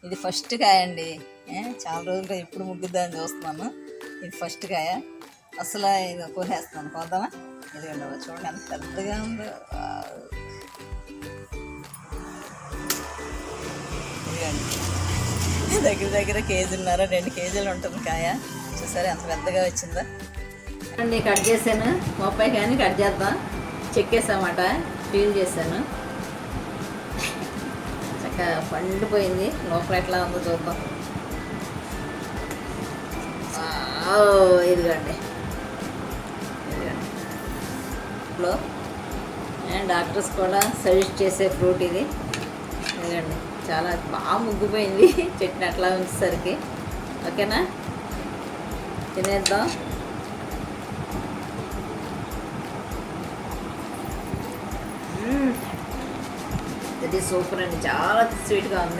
ఇది ఫస్ట్ కాయ అండి. చాలా రోజులుగా ఇప్పుడు ముగ్గుద్దామని చూస్తున్నాను. ఇది ఫస్ట్ కాయ. అసలు ఇది కొనేస్తాను, కొద్దామా? ఇదిగోండి, చూడండి ఎంత పెద్దగా ఉందో. ఇదిగోండి, దగ్గర దగ్గర 1.5 కేజీలు ఉంటుంది కాయ. చూసారా ఎంత పెద్దగా వచ్చిందో అండి. కట్ చేశాను, బొప్పాయి కానీ కట్ చేద్దాం. చెక్కేసామాట, పీల్ చేశాను. చక్కగా పండిపోయింది. లోపల ఎట్లా ఉందో చూద్దాం. ఇదిగోండి, ఇప్పుడు డాక్టర్స్ కూడా సజెస్ట్ చేసే ఫ్రూట్ ఇది. ఇదిగోండి, చాలా బాగా ముగ్గిపోయింది చెట్టు అట్లా ఉంచేసరికి. ఓకేనా, తినేద్దాం. ఇది సూపర్ అండి, చాలా స్వీట్గా ఉంది.